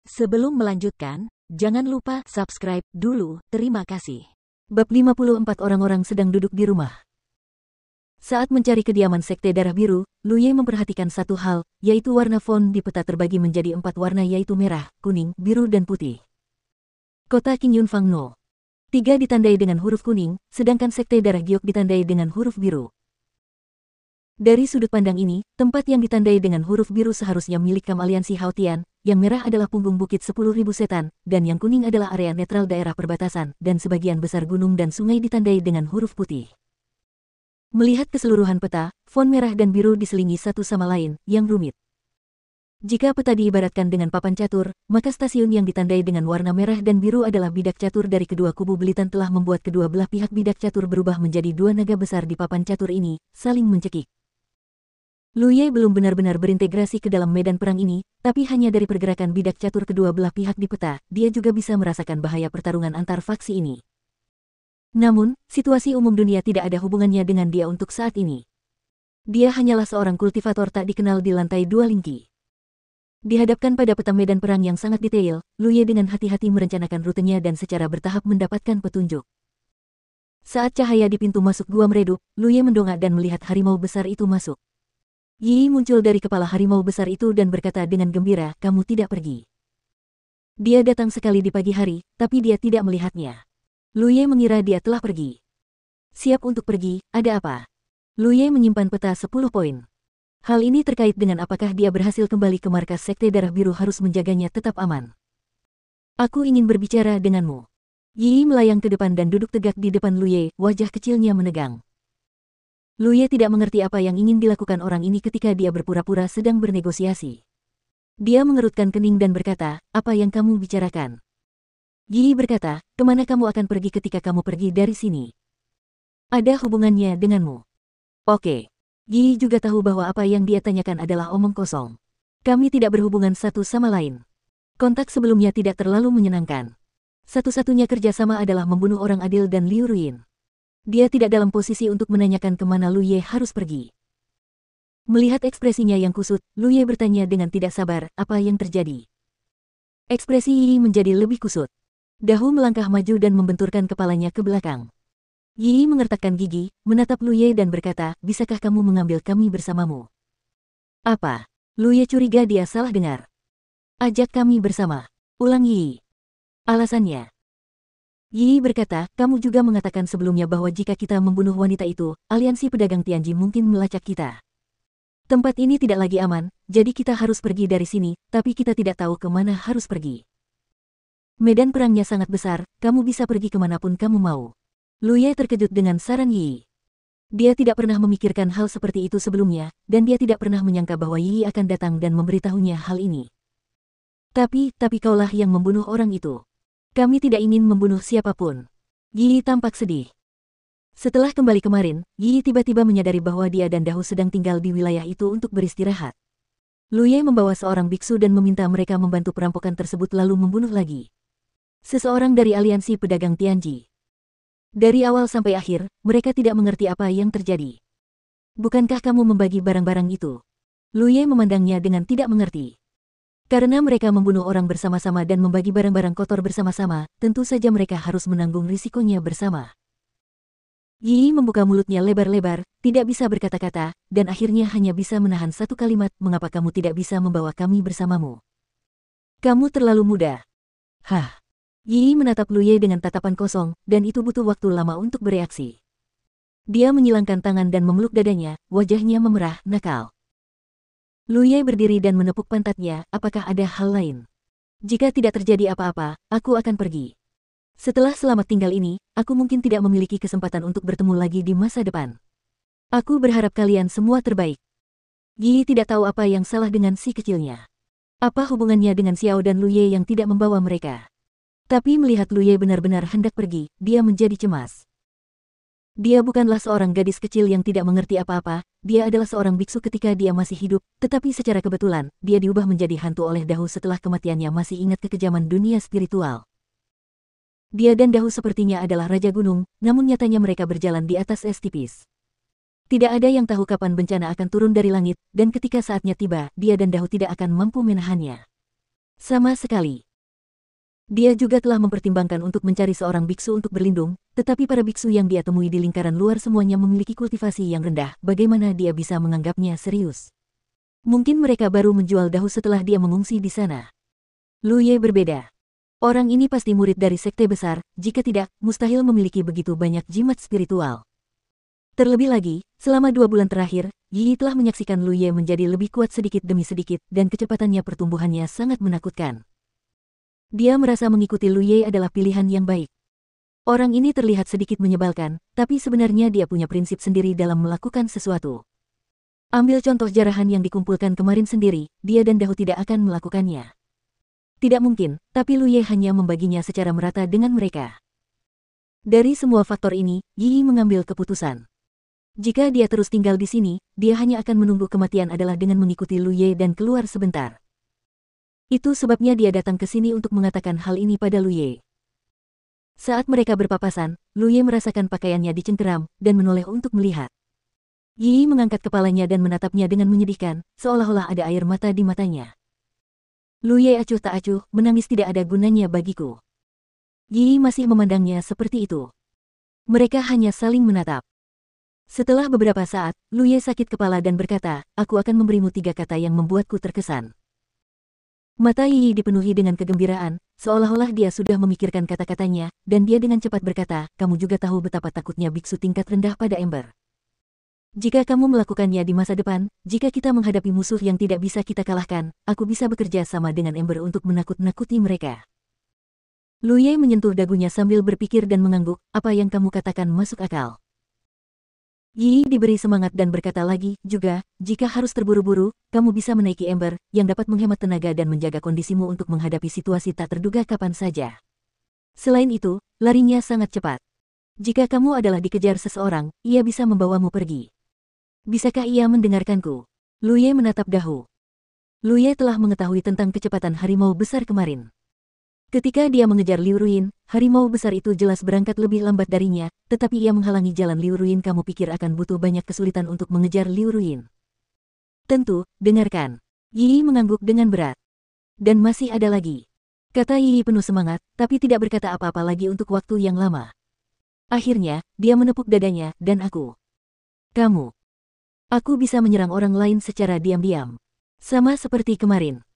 Sebelum melanjutkan, jangan lupa subscribe dulu, terima kasih. Bab 54 orang-orang sedang duduk di rumah. Saat mencari kediaman Sekte Darah Biru, Lu Ye memperhatikan satu hal, yaitu warna font di peta terbagi menjadi 4 warna yaitu merah, kuning, biru dan putih. Kota King Yunfang No. 3 ditandai dengan huruf kuning, sedangkan Sekte Darah Giok ditandai dengan huruf biru. Dari sudut pandang ini, tempat yang ditandai dengan huruf biru seharusnya milik Kam Aliansi Haotian, yang merah adalah punggung bukit 10.000 setan, dan yang kuning adalah area netral daerah perbatasan, dan sebagian besar gunung dan sungai ditandai dengan huruf putih. Melihat keseluruhan peta, font merah dan biru diselingi satu sama lain, yang rumit. Jika peta diibaratkan dengan papan catur, maka stasiun yang ditandai dengan warna merah dan biru adalah bidak catur dari kedua kubu belitan telah membuat kedua belah pihak bidak catur berubah menjadi dua naga besar di papan catur ini, saling mencekik. Lu Ye belum benar-benar berintegrasi ke dalam medan perang ini, tapi hanya dari pergerakan bidak catur kedua belah pihak di peta, dia juga bisa merasakan bahaya pertarungan antar faksi ini. Namun, situasi umum dunia tidak ada hubungannya dengan dia untuk saat ini. Dia hanyalah seorang kultivator tak dikenal di lantai 2 Lingki. Dihadapkan pada peta medan perang yang sangat detail, Lu Ye dengan hati-hati merencanakan rutenya dan secara bertahap mendapatkan petunjuk. Saat cahaya di pintu masuk gua meredup, Lu Ye mendongak dan melihat harimau besar itu masuk. Yi muncul dari kepala harimau besar itu dan berkata dengan gembira, "Kamu tidak pergi." Dia datang sekali di pagi hari, tapi dia tidak melihatnya. Lu Ye mengira dia telah pergi. Siap untuk pergi, ada apa? Lu Ye menyimpan peta 10 poin. Hal ini terkait dengan apakah dia berhasil kembali ke markas Sekte Darah Biru harus menjaganya tetap aman. Aku ingin berbicara denganmu. Yi melayang ke depan dan duduk tegak di depan Lu Ye, wajah kecilnya menegang. Lu Ye tidak mengerti apa yang ingin dilakukan orang ini ketika dia berpura-pura sedang bernegosiasi. Dia mengerutkan kening dan berkata, "Apa yang kamu bicarakan?" Yi berkata, "Kemana kamu akan pergi ketika kamu pergi dari sini? Ada hubungannya denganmu." Oke. Yi juga tahu bahwa apa yang dia tanyakan adalah omong kosong. Kami tidak berhubungan satu sama lain. Kontak sebelumnya tidak terlalu menyenangkan. Satu-satunya kerjasama adalah membunuh orang adil dan Liu Ruin. Dia tidak dalam posisi untuk menanyakan kemana Lu Ye harus pergi. Melihat ekspresinya yang kusut, Lu Ye bertanya dengan tidak sabar, "Apa yang terjadi?" Ekspresi Yi menjadi lebih kusut. Dahu melangkah maju dan membenturkan kepalanya ke belakang. Yi mengertakkan gigi, menatap Lu Ye dan berkata, "Bisakah kamu mengambil kami bersamamu?" "Apa?" Lu Ye curiga dia salah dengar. "Ajak kami bersama," ulang Yi. "Alasannya?" Yi berkata, "Kamu juga mengatakan sebelumnya bahwa jika kita membunuh wanita itu, aliansi pedagang Tianji mungkin melacak kita. Tempat ini tidak lagi aman, jadi kita harus pergi dari sini, tapi kita tidak tahu kemana harus pergi. Medan perangnya sangat besar, kamu bisa pergi kemanapun kamu mau." Lu Ye terkejut dengan saran Yi. Dia tidak pernah memikirkan hal seperti itu sebelumnya, dan dia tidak pernah menyangka bahwa Yi akan datang dan memberitahunya hal ini. Tapi kaulah yang membunuh orang itu." "Kami tidak ingin membunuh siapapun." Yi tampak sedih. Setelah kembali kemarin, Yi tiba-tiba menyadari bahwa dia dan Dahu sedang tinggal di wilayah itu untuk beristirahat. Lu Ye membawa seorang biksu dan meminta mereka membantu perampokan tersebut lalu membunuh lagi seseorang dari aliansi pedagang Tianji. Dari awal sampai akhir, mereka tidak mengerti apa yang terjadi. "Bukankah kamu membagi barang-barang itu?" Lu Ye memandangnya dengan tidak mengerti. Karena mereka membunuh orang bersama-sama dan membagi barang-barang kotor bersama-sama, tentu saja mereka harus menanggung risikonya bersama. Yi membuka mulutnya lebar-lebar, tidak bisa berkata-kata, dan akhirnya hanya bisa menahan satu kalimat, "Mengapa kamu tidak bisa membawa kami bersamamu? Kamu terlalu muda." "Hah?" Yi menatap Lu Ye dengan tatapan kosong, dan itu butuh waktu lama untuk bereaksi. Dia menyilangkan tangan dan memeluk dadanya, wajahnya memerah, nakal. Lu Ye berdiri dan menepuk pantatnya, "Apakah ada hal lain? Jika tidak terjadi apa-apa, aku akan pergi. Setelah selamat tinggal ini, aku mungkin tidak memiliki kesempatan untuk bertemu lagi di masa depan. Aku berharap kalian semua terbaik." Yi tidak tahu apa yang salah dengan si kecilnya. Apa hubungannya dengan Xiao dan Lu Ye yang tidak membawa mereka? Tapi melihat Lu Ye benar-benar hendak pergi, dia menjadi cemas. Dia bukanlah seorang gadis kecil yang tidak mengerti apa-apa, dia adalah seorang biksu ketika dia masih hidup, tetapi secara kebetulan, dia diubah menjadi hantu oleh Dahu setelah kematiannya masih ingat kekejaman dunia spiritual. Dia dan Dahu sepertinya adalah Raja Gunung, namun nyatanya mereka berjalan di atas es tipis. Tidak ada yang tahu kapan bencana akan turun dari langit, dan ketika saatnya tiba, dia dan Dahu tidak akan mampu menahannya. Sama sekali. Dia juga telah mempertimbangkan untuk mencari seorang biksu untuk berlindung, tetapi para biksu yang dia temui di lingkaran luar semuanya memiliki kultivasi yang rendah. Bagaimana dia bisa menganggapnya serius? Mungkin mereka baru menjual dahu setelah dia mengungsi di sana. Lu Ye berbeda. Orang ini pasti murid dari sekte besar, jika tidak, mustahil memiliki begitu banyak jimat spiritual. Terlebih lagi, selama 2 bulan terakhir, Yi telah menyaksikan Lu Ye menjadi lebih kuat sedikit demi sedikit dan kecepatannya pertumbuhannya sangat menakutkan. Dia merasa mengikuti Lu Ye adalah pilihan yang baik. Orang ini terlihat sedikit menyebalkan, tapi sebenarnya dia punya prinsip sendiri dalam melakukan sesuatu. Ambil contoh jarahan yang dikumpulkan kemarin sendiri, dia dan Dahu tidak akan melakukannya. Tidak mungkin, tapi Lu Ye hanya membaginya secara merata dengan mereka. Dari semua faktor ini, Yi mengambil keputusan. Jika dia terus tinggal di sini, dia hanya akan menunggu kematian adalah dengan mengikuti Lu Ye dan keluar sebentar. Itu sebabnya dia datang ke sini untuk mengatakan hal ini pada Lu Ye. Saat mereka berpapasan, Lu Ye merasakan pakaiannya dicengkeram dan menoleh untuk melihat. Yi mengangkat kepalanya dan menatapnya dengan menyedihkan, seolah-olah ada air mata di matanya. Lu Ye acuh tak acuh, menangis tidak ada gunanya bagiku. Yi masih memandangnya seperti itu. Mereka hanya saling menatap. Setelah beberapa saat, Lu Ye sakit kepala dan berkata, aku akan memberimu 3 kata yang membuatku terkesan. Mata Yi dipenuhi dengan kegembiraan, seolah-olah dia sudah memikirkan kata-katanya, dan dia dengan cepat berkata, kamu juga tahu betapa takutnya biksu tingkat rendah pada ember. Jika kamu melakukannya di masa depan, jika kita menghadapi musuh yang tidak bisa kita kalahkan, aku bisa bekerja sama dengan ember untuk menakut-nakuti mereka. Lu Ye menyentuh dagunya sambil berpikir dan mengangguk, apa yang kamu katakan masuk akal. Yi diberi semangat dan berkata lagi, juga, jika harus terburu-buru, kamu bisa menaiki ember, yang dapat menghemat tenaga dan menjaga kondisimu untuk menghadapi situasi tak terduga kapan saja. Selain itu, larinya sangat cepat. Jika kamu adalah dikejar seseorang, ia bisa membawamu pergi. Bisakah ia mendengarkanku? Lu Ye menatap Dahu. Lu Ye telah mengetahui tentang kecepatan harimau besar kemarin. Ketika dia mengejar Liu Ruin, harimau besar itu jelas berangkat lebih lambat darinya, tetapi ia menghalangi jalan Liu Ruin. Kamu pikir akan butuh banyak kesulitan untuk mengejar Liu Ruin? Tentu, dengarkan. Yi mengangguk dengan berat. Dan masih ada lagi. Kata Yi penuh semangat, tapi tidak berkata apa-apa lagi untuk waktu yang lama. Akhirnya, dia menepuk dadanya, dan aku. Kamu. Aku bisa menyerang orang lain secara diam-diam. Sama seperti kemarin.